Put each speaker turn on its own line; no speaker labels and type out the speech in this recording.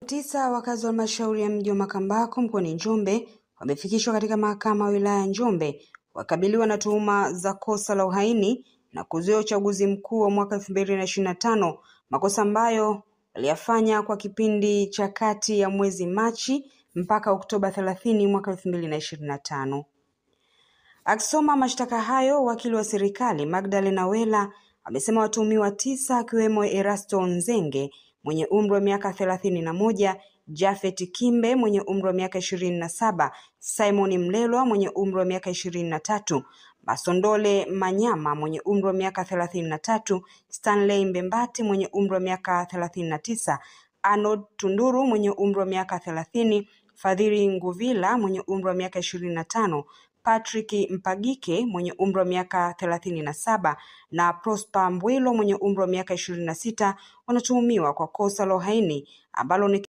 9 wakazi wa halmashauri ya mji wa Makambako mkoani Njombe wamefikishwa katika mahakama ya wilaya ya Njombe wakabiliwa na tuhuma za kosa la uhaini na kuzuia uchaguzi mkuu wa mwaka 2025, makosa ambayo waliyafanya kwa kipindi cha kati ya mwezi Machi mpaka Oktoba 30 mwaka 2025. Akisoma mashtaka hayo, wakili wa serikali Magdalena Wela amesema watuhumiwa 9 akiwemo Erasto Nzenge mwenye umri wa miaka 31, Jafet Kimbe mwenye umri wa miaka 27, Simon Mlelwa mwenye umri wa miaka 23, Masondole Manyama mwenye umri wa miaka 33, Stanley Mbembati mwenye umri wa miaka 39, Arnold Tunduru mwenye umri wa miaka 30, Fadhili Nguvila mwenye umri wa miaka 25, Patrick Mpagike mwenye umri wa miaka 37 na Prosper Mbwilo mwenye umri wa miaka 26 wanatuhumiwa kwa kosa la uhaini ambalo ni